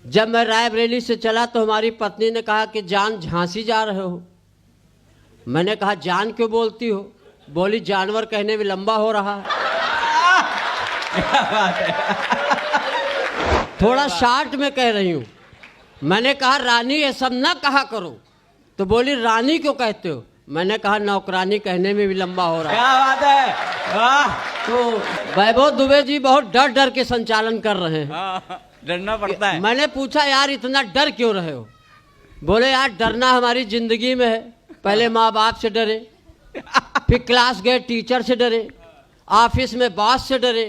जब मैं रायबरेली से चला तो हमारी पत्नी ने कहा कि जान झांसी जा रहे हो। मैंने कहा जान क्यों बोलती हो? बोली जानवर कहने में लंबा हो रहा है। क्या बात है। थोड़ा शार्ट में कह रही हूँ। मैंने कहा रानी ये सब ना कहा करो। तो बोली रानी क्यों कहते हो? मैंने कहा नौकरानी कहने में भी लंबा हो रहा है। क्या बात है, वाह। तो वैभव दुबे जी बहुत डर डर के संचालन कर रहे हैं। हाँ, डरना पड़ता है। मैंने पूछा यार इतना डर क्यों रहे हो? बोले यार डरना हमारी जिंदगी में है। पहले माँ बाप से डरे, फिर क्लास गए टीचर से डरे, ऑफिस में बॉस से डरे,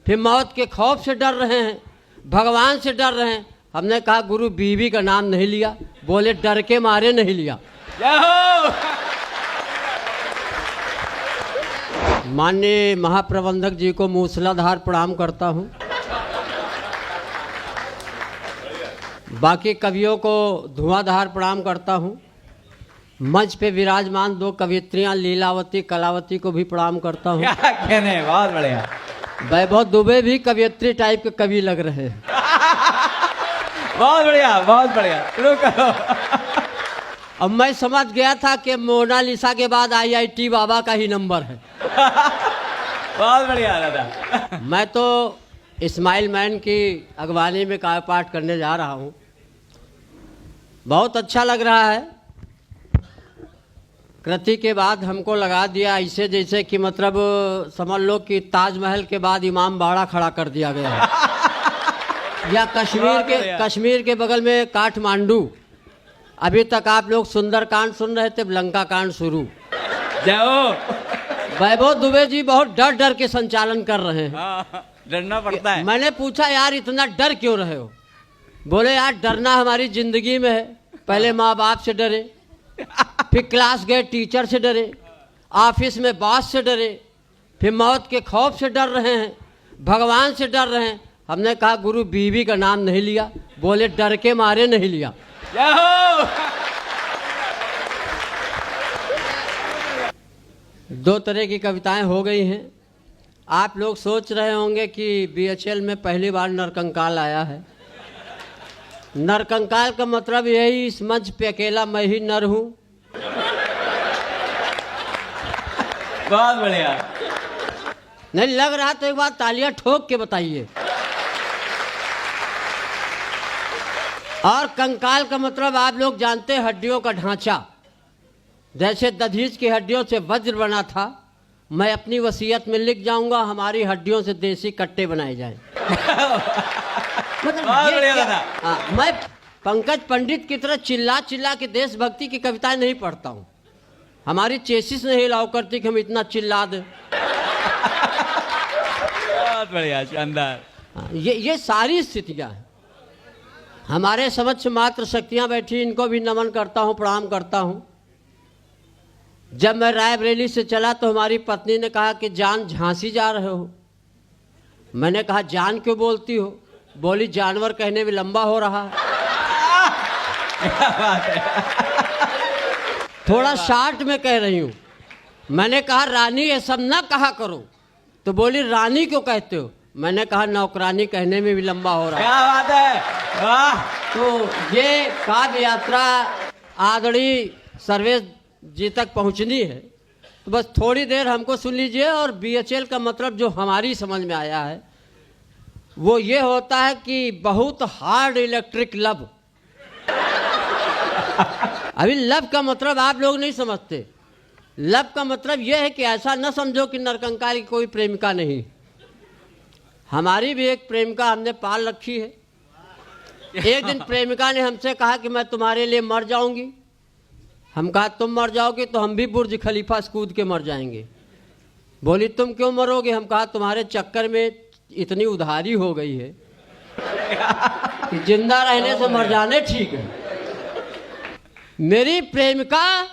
फिर मौत के खौफ से डर रहे हैं, भगवान से डर रहे हैं। हमने कहा गुरु बीवी का नाम नहीं लिया। बोले डर के मारे नहीं लिया। जय हो। माननीय महाप्रबंधक जी को मूसलाधार प्रणाम करता हूँ। बाकी कवियों को धुआंधार प्रणाम करता हूँ। मंच पे विराजमान दो कवियत्रियाँ लीलावती कलावती को भी प्रणाम करता हूँ। क्या कहने, बहुत बढ़िया। वैभव दुबे भी कवियत्री टाइप के कवि लग रहे हैं। बहुत बढ़िया, बहुत बढ़िया। शुरू करो। अब मैं समझ गया था कि मोनालिसा के बाद IIT बाबा का ही नंबर है। बहुत बढ़िया दादा। मैं तो इस्माइल मैन की अगवानी में काव्य पाठ करने जा रहा हूँ। बहुत अच्छा लग रहा है। कृति के बाद हमको लगा दिया ऐसे जैसे कि मतलब समझ लो कि ताजमहल के बाद इमाम बाड़ा खड़ा कर दिया गया है। या कश्मीर के बगल में काठमांडू। अभी तक आप लोग सुंदरकांड सुन रहे थे, लंका कांड शुरू। जय हो। वैभव दुबे जी बहुत डर डर के संचालन कर रहे हैं। हाँ, डरना पड़ता है। मैंने पूछा यार इतना डर क्यों रहे हो? बोले यार डरना हमारी जिंदगी में है। पहले माँ बाप से डरे, फिर क्लास गए टीचर से डरे, ऑफिस में बॉस से डरे, फिर मौत के खौफ से डर रहे हैं, भगवान से डर रहे हैं। हमने कहा गुरु बीवी का नाम नहीं लिया। बोले डर के मारे नहीं लिया। जय हो। दो तरह की कविताएं हो गई हैं। आप लोग सोच रहे होंगे कि BHL में पहली बार नरकंकाल आया है। नरकंकाल का मतलब यही इस मंच पे अकेला मैं ही नर हूं। बहुत बढ़िया। नहीं लग रहा तो एक बार तालियां ठोक के बताइए। और कंकाल का मतलब आप लोग जानते हैं हड्डियों का ढांचा। जैसे दधीच की हड्डियों से वज्र बना था, मैं अपनी वसीयत में लिख जाऊंगा हमारी हड्डियों से देसी कट्टे बनाए जाएं। मतलब बहुत बढ़िया दादा। मैं पंकज पंडित की तरह चिल्ला चिल्ला के देशभक्ति की कविताएं नहीं पढ़ता हूँ। हमारी चेसिस नहीं अलाउ करती कि हम इतना चिल्ला दें। बहुत बढ़िया, शानदार। ये सारी स्थितियां हैं। हमारे समक्ष मात्र शक्तियां बैठी, इनको भी नमन करता हूं, प्रणाम करता हूं। जब मैं रायबरेली से चला तो हमारी पत्नी ने कहा कि जान झांसी जा रहे हो। मैंने कहा जान क्यों बोलती हो? बोली जानवर कहने में लंबा हो रहा है। क्या बात है। थोड़ा शार्ट में कह रही हूँ। मैंने कहा रानी ये सब ना कहा करो। तो बोली रानी क्यों कहते हो? मैंने कहा नौकरानी कहने में भी लंबा हो रहा है। क्या बात है, वाह। तो ये काव्य यात्रा आदरणीय सर्वेश जी तक पहुंचनी है। तो बस थोड़ी देर हमको सुन लीजिए। और BHL का मतलब जो हमारी समझ में आया है वो ये होता है कि बहुत हार्ड इलेक्ट्रिक लव। अभी लव का मतलब आप लोग नहीं समझते। लव का मतलब यह है कि ऐसा न समझो कि नरकंकाल की कोई प्रेमिका नहीं। हमारी भी एक प्रेमिका हमने पाल रखी है। एक दिन प्रेमिका ने हमसे कहा कि मैं तुम्हारे लिए मर जाऊंगी। हम कहा तुम मर जाओगे तो हम भी बुर्ज खलीफा से कूद के मर जाएंगे। बोली तुम क्यों मरोगे? हम कहा तुम्हारे चक्कर में इतनी उधारी हो गई है कि जिंदा रहने से मर जाने ठीक है। मेरी प्रेमिका,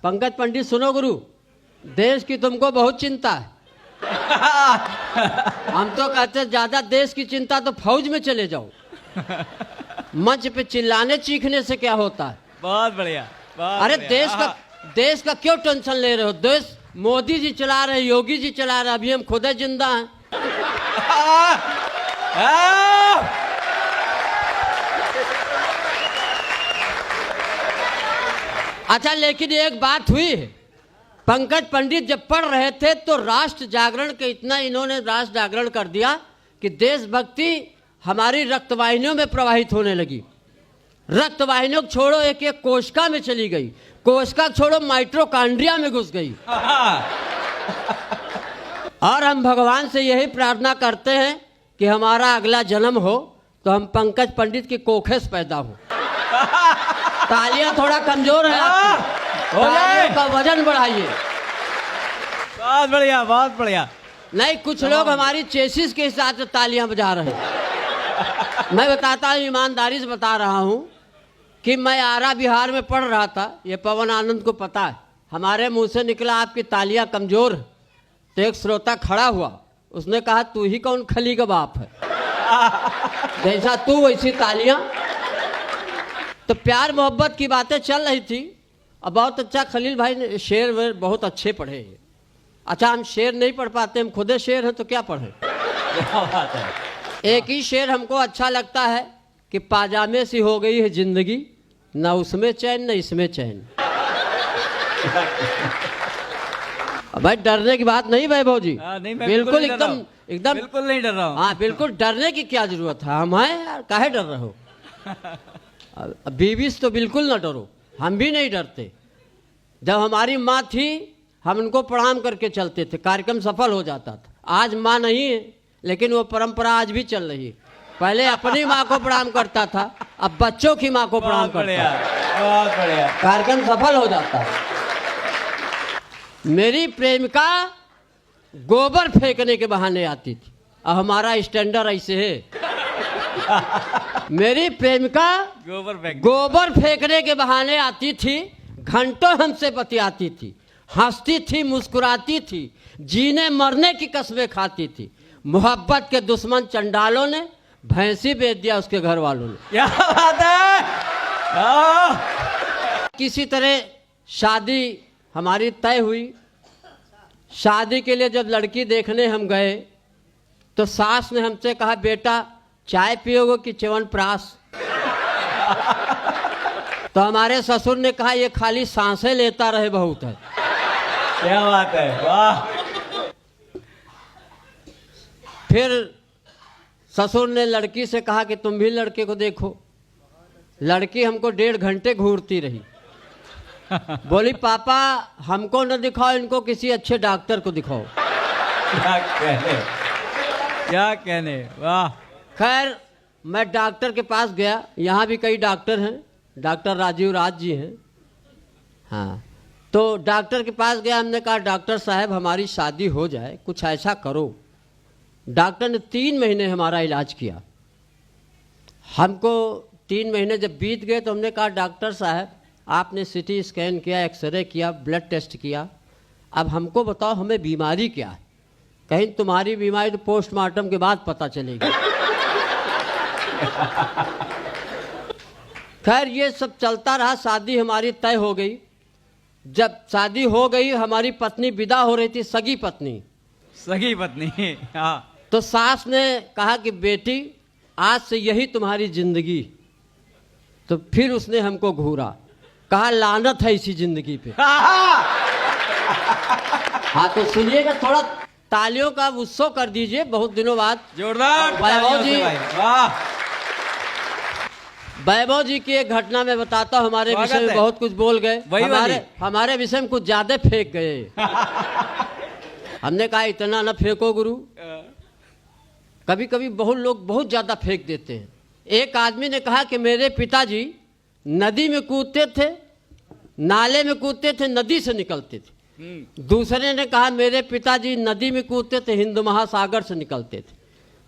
पंकज पंडित सुनो गुरु, देश की तुमको बहुत चिंता है। हम तो कहते ज्यादा देश की चिंता तो फौज में चले जाओ। मंच पे चिल्लाने चीखने से क्या होता है? बहुत बढ़िया, बहुत अरे बढ़िया। देश का क्यों टेंशन ले रहे हो? देश मोदी जी चला रहे, योगी जी चला रहे, अभी हम खुद जिंदा हैं। अच्छा, लेकिन एक बात हुई है, पंकज पंडित जब पढ़ रहे थे तो राष्ट्र जागरण के इतना इन्होंने राष्ट्र जागरण कर दिया कि देशभक्ति हमारी रक्तवाहिनियों में प्रवाहित होने लगी। रक्तवाहिनियों को छोड़ो, एक एक कोशिका में चली गई, कोशिका छोड़ो माइटोकॉन्ड्रिया में घुस गई। और हम भगवान से यही प्रार्थना करते हैं कि हमारा अगला जन्म हो तो हम पंकज पंडित की कोखे से पैदा हो। तालियां थोड़ा कमजोर है आपकी, तालियों का वजन बढ़ाइए। बहुत बढ़िया, बहुत बढ़िया। नहीं, कुछ लोग हमारी चेसिस के हिसाब से तालियां बजा रहे हैं। मैं बताता हूँ, ईमानदारी से बता रहा हूँ कि मैं आरा बिहार में पढ़ रहा था, ये पवन आनंद को पता है। हमारे मुंह से निकला आपकी तालियां कमजोर है, तो एक श्रोता खड़ा हुआ, उसने कहा तू ही कौन खली का बाप है, जैसा तू वैसी तालियां। तो प्यार मोहब्बत की बातें चल रही थी और बहुत अच्छा खलील भाई ने शेर वेर बहुत अच्छे पढ़े। अच्छा, हम शेर नहीं पढ़ पाते, हम खुदे शेर हैं तो क्या पढ़े। क्या बात है। एक ही शेर हमको अच्छा लगता है कि पाजामे सी हो गई है जिंदगी, न उसमें चैन न इसमें चैन। भाई डरने की बात नहीं वैभव जी, नहीं, मैं बिल्कुल नहीं डर रहा एकदम हूं। एकदम बिल्कुल नहीं डर रहा हूं। हाँ, बिल्कुल डरने की क्या जरूरत है, हम हैं यार, काहे डर रहे हो। बीवी से तो बिल्कुल ना डरो, हम भी नहीं डरते। जब हमारी माँ थी हम उनको प्रणाम करके चलते थे, कार्यक्रम सफल हो जाता था। आज माँ नहीं है लेकिन वो परंपरा आज भी चल रही है। पहले अपनी माँ को प्रणाम करता था, अब बच्चों की माँ को प्रणाम करता है, बहुत बढ़िया। कार्यक्रम सफल हो जाता है। मेरी प्रेमिका गोबर फेंकने के बहाने आती थी, और हमारा स्टैंडर्ड ऐसे है। मेरी प्रेमिका गोबर फेंकने के बहाने आती थी, घंटों हमसे बतियाती थी, हंसती थी, मुस्कुराती थी, जीने मरने की कस्में खाती थी। मोहब्बत के दुश्मन चंडालों ने भैंसी बेच दिया उसके घर वालों ने। क्या बात है। किसी तरह शादी हमारी तय हुई। शादी के लिए जब लड़की देखने हम गए तो सास ने हमसे कहा, बेटा चाय पियोगे कि च्यवनप्राश। तो हमारे ससुर ने कहा, ये खाली सांसें लेता रहे बहुत है। क्या बात है, वाह। फिर ससुर ने लड़की से कहा कि तुम भी लड़के को देखो। लड़की हमको 1.5 घंटे घूरती रही, बोली पापा हमको न दिखाओ, इनको किसी अच्छे डॉक्टर को दिखाओ। क्या कहने, क्या कहने, वाह। खैर मैं डॉक्टर के पास गया, यहाँ भी कई डॉक्टर हैं, डॉक्टर राजीव राज जी हैं। हाँ, तो डॉक्टर के पास गया, हमने कहा डॉक्टर साहब हमारी शादी हो जाए, कुछ ऐसा करो। डॉक्टर ने 3 महीने हमारा इलाज किया। हमको 3 महीने जब बीत गए तो हमने कहा डॉक्टर साहब आपने सीटी स्कैन किया, एक्सरे किया, ब्लड टेस्ट किया, अब हमको बताओ हमें बीमारी क्या है। कहीं तुम्हारी बीमारी तो पोस्टमार्टम के बाद पता चलेगी। खैर ये सब चलता रहा, शादी हमारी तय हो गई। जब शादी हो गई हमारी पत्नी विदा हो रही थी, सगी पत्नी। सगी पत्नी, हाँ। तो सास ने कहा कि बेटी आज से यही तुम्हारी जिंदगी। तो फिर उसने हमको घूरा, कहा लानत है इसी जिंदगी पे। हाँ तो सुनिएगा, थोड़ा तालियों का उत्सव कर दीजिए, बहुत दिनों बाद। जोरदार वैभव जी, वाह। वैभव जी की एक घटना में बताता हूँ, हमारे विषय में बहुत कुछ बोल गए, हमारे विषय में कुछ ज्यादा फेंक गए। हमने कहा इतना न फेंको गुरु, कभी कभी बहुत लोग बहुत ज्यादा फेंक देते हैं। एक आदमी ने कहा कि मेरे पिताजी नदी में कूदते थे, नाले में कूदते थे, नदी से निकलते थे। दूसरे ने कहा मेरे पिताजी नदी में कूदते थे, हिंद महासागर से निकलते थे।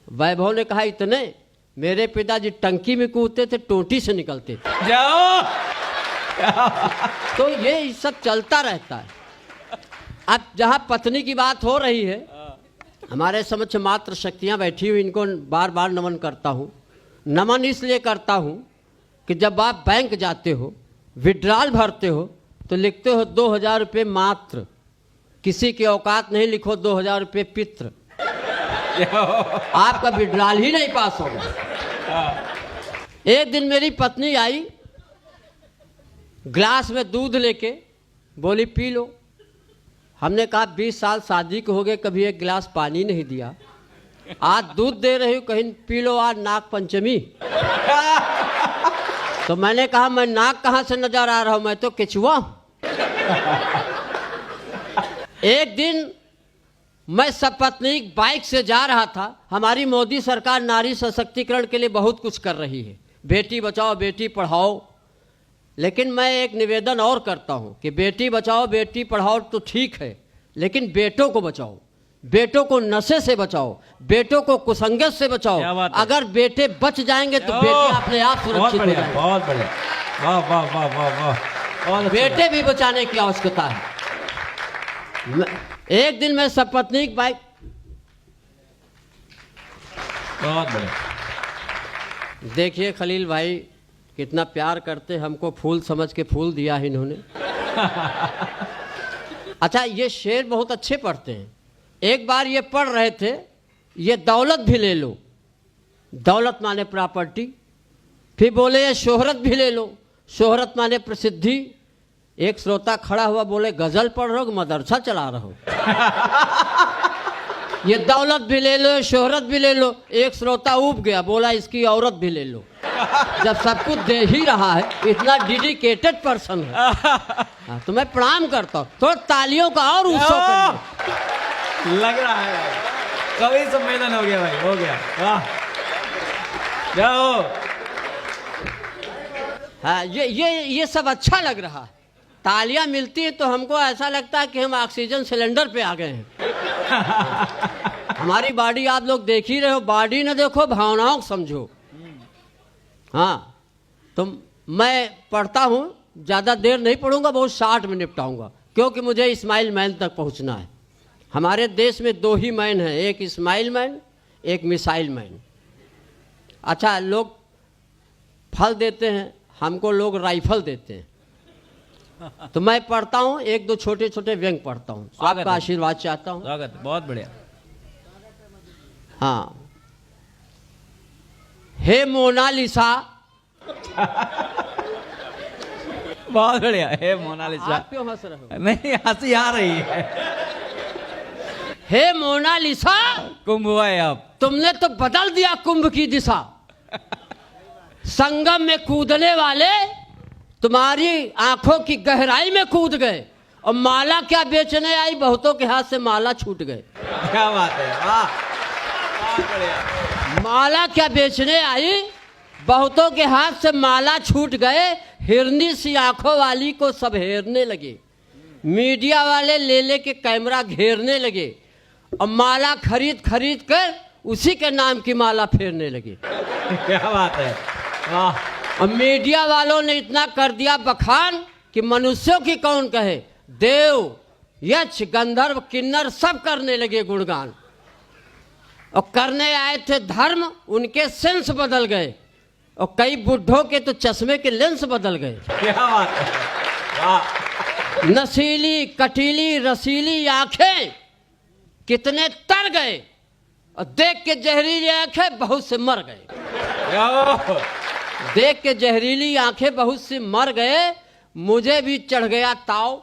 वैभव ने कहा इतने, मेरे पिताजी टंकी में कूदते थे, टोटी से निकलते थे। जाओ। तो ये सब चलता रहता है। अब जहाँ पत्नी की बात हो रही है, हमारे समक्ष मात्र शक्तियाँ बैठी हुई, इनको बार बार नमन करता हूँ। नमन इसलिए करता हूँ कि जब आप बैंक जाते हो, विड्रॉल भरते हो, तो लिखते हो 2000 रुपये मात्र, किसी की औकात नहीं लिखो 2000 रुपये पित्र। आपका विड्रॉल ही नहीं पास होगा। एक दिन मेरी पत्नी आई, ग्लास में दूध लेके बोली पी लो। हमने कहा 20 साल शादी को हो गए, कभी एक गिलास पानी नहीं दिया, आज दूध दे रही हूँ, कहीं पी लो, आज नाग पंचमी। तो मैंने कहा मैं नाग कहाँ से नजर आ रहा हूँ, मैं तो केचुआ हूं। एक दिन मैं सपत्नीक बाइक से जा रहा था। हमारी मोदी सरकार नारी सशक्तिकरण के लिए बहुत कुछ कर रही है, बेटी बचाओ बेटी पढ़ाओ, लेकिन मैं एक निवेदन और करता हूं कि बेटी बचाओ बेटी पढ़ाओ तो ठीक है, लेकिन बेटों को बचाओ, बेटों को नशे से बचाओ, बेटों को कुसंगत से बचाओ। अगर बेटे बच जाएंगे तो बेटे अपने आप सुरक्षित हो जाएंगे। बहुत बढ़िया, वाह वाह वाह वाह वाह। बेटे भी बचाने की आवश्यकता है। एक दिन मैं सपत्नीक बाइक, बहुत बढ़िया। देखिए खलील भाई कितना प्यार करते, हमको फूल समझ के फूल दिया है इन्होंने। अच्छा, ये शेर बहुत अच्छे पढ़ते हैं। एक बार ये पढ़ रहे थे, ये दौलत भी ले लो, दौलत माने प्रॉपर्टी, फिर बोले ये शोहरत भी ले लो, शोहरत माने प्रसिद्धि। एक श्रोता खड़ा हुआ बोले गजल पढ़ रहे हो मदरसा चला रहे हो। ये दौलत भी ले लो शोहरत भी ले लो। एक श्रोता ऊब गया, बोला इसकी औरत भी ले लो। जब सब कुछ दे ही रहा है, इतना डेडिकेटेड पर्सन है। तो मैं प्रणाम करता हूँ, थोड़ा तालियों का और उत्सव करिए। लग रहा है कवि सम्मेलन हो गया भाई, हो गया। वाह, जाओ। हाँ, ये सब अच्छा लग रहा है। तालियां मिलती हैं तो हमको ऐसा लगता है कि हम ऑक्सीजन सिलेंडर पे आ गए हैं। हमारी बॉडी आप लोग देख ही रहे हो, बॉडी न देखो भावनाओं को समझो। हाँ, तो मैं पढ़ता हूँ, ज़्यादा देर नहीं पढ़ूंगा, बहुत शॉर्ट में निपटाऊंगा, क्योंकि मुझे इस्माइल मैन तक पहुँचना है। हमारे देश में 2 ही मैन हैं, एक इस्माइल मैन एक मिसाइल मैन। अच्छा, लोग फल देते हैं, हमको लोग राइफल देते हैं। तो मैं पढ़ता हूँ, 1-2 छोटे छोटे व्यंग पढ़ता हूँ, आपका आशीर्वाद चाहता हूँ। स्वागत, बहुत बढ़िया। हाँ, हे मोनालिसा। बहुत बढ़िया, हे मोनालिसा। आप क्यों हंस रहे हो? नहीं, हंसी आ रही है। हे मोनालिसा, कुंभ हुआ है अब। तुमने तो बदल दिया कुंभ की दिशा। संगम में कूदने वाले तुम्हारी आंखों की गहराई में कूद गए, और माला क्या बेचने आई, बहुतों के हाथ से माला छूट गए। क्या बात है, वाह, बहुत बढ़िया। माला क्या बेचने आई, बहुतों के हाथ से माला छूट गए। हिरनी सी आंखों वाली को सब हेरने लगे, मीडिया वाले ले लेके कैमरा घेरने लगे, और माला खरीद खरीद कर उसी के नाम की माला फेरने लगे। क्या बात है, वाह। और मीडिया वालों ने इतना कर दिया बखान कि मनुष्यों की कौन कहे, देव यक्ष गंधर्व किन्नर सब करने लगे गुणगान। और करने आए थे धर्म, उनके सेंस बदल गए, और कई बुढ़ों के तो चश्मे के लेंस बदल गए। क्या बात है, वाह। नशीली कटीली रसीली आंखें कितने तर गए, और देख के जहरीली आंखें बहुत से मर गए। देख के जहरीली आंखें बहुत से मर गए। मुझे भी चढ़ गया ताव,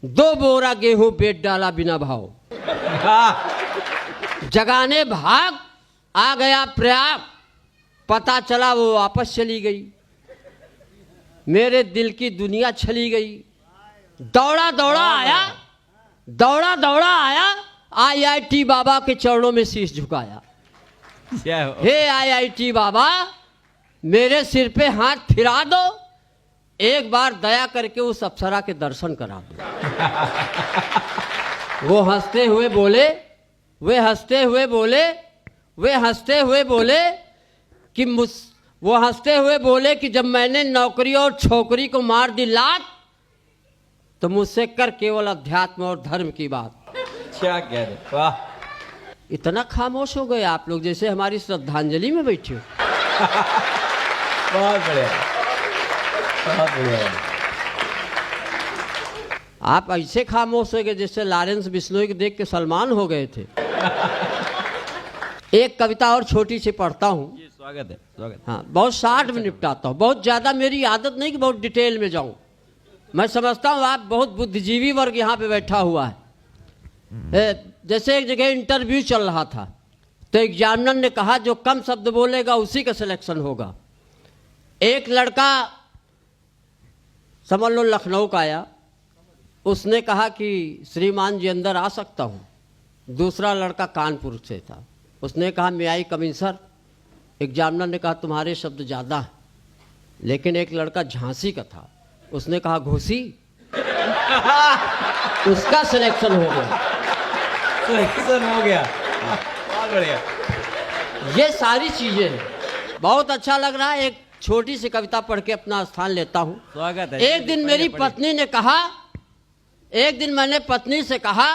2 बोरा गेहूं बेच डाला बिना भाव। जगाने भाग आ गया प्रयाग, पता चला वो वापस चली गई। मेरे दिल की दुनिया चली गई। दौड़ा दौड़ा आया, IIT बाबा के चरणों में शीश झुकाया। हे IIT बाबा, मेरे सिर पे हाथ फिरा दो, एक बार दया करके उस अप्सरा के दर्शन करा दो। वो हंसते हुए बोले कि जब मैंने नौकरी और छोकरी को मार दी लात, तो मुझसे कर केवल अध्यात्म और धर्म की बात। क्या कह रहे, वाह। इतना खामोश हो गए आप लोग जैसे हमारी श्रद्धांजलि में बैठे हो। बहुत बढ़िया, बहुत बढ़िया। आप ऐसे खामोश हो गए जैसे लॉरेंस बिश्नोई को देख के सलमान हो गए थे। एक कविता और छोटी सी पढ़ता हूँ। स्वागत है, स्वागत। हाँ, बहुत शॉर्ट में निपटाता हूँ, बहुत ज्यादा मेरी आदत नहीं कि बहुत डिटेल में जाऊं। मैं समझता हूँ आप बहुत बुद्धिजीवी वर्ग यहाँ पे बैठा हुआ है। जैसे एक जगह इंटरव्यू चल रहा था, तो एग्जामिनर ने कहा जो कम शब्द बोलेगा उसी का सिलेक्शन होगा। एक लड़का समझ लो लखनऊ का आया, उसने कहा कि श्रीमान जी अंदर आ सकता हूँ। दूसरा लड़का कानपुर से था, उसने कहा मैं आई कम इन सर। एग्जामिनर ने कहा तुम्हारे शब्द ज़्यादा हैं। लेकिन एक लड़का झांसी का था, उसने कहा घोसी। उसका सिलेक्शन हो गया। सिलेक्शन हो गया, बहुत बढ़िया। ये सारी चीज़ें हैं। बहुत अच्छा लग रहा है। एक छोटी सी कविता पढ़ के अपना स्थान लेता हूँ। स्वागत है। एक दिन मेरी पत्नी ने कहा, एक दिन मैंने पत्नी से कहा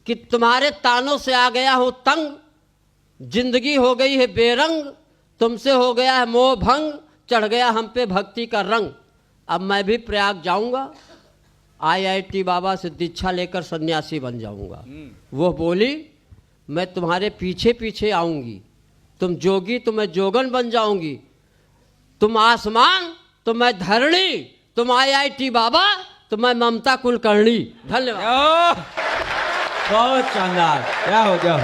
कि तुम्हारे तानों से आ गया हूँ तंग, जिंदगी हो गई है बेरंग, तुमसे हो गया है मोह भंग, चढ़ गया हम पे भक्ति का रंग। अब मैं भी प्रयाग जाऊंगा, IIT बाबा से दीक्षा लेकर सन्यासी बन जाऊंगा। वो बोली मैं तुम्हारे पीछे पीछे आऊंगी, तुम जोगी तो मैं जोगन बन जाऊंगी, तुम आसमान तो मैं धरणी, तुम IIT बाबा तो मैं ममता कुलकर्णी। धन्यवाद। बहुत शानदार, क्या हो जाओ।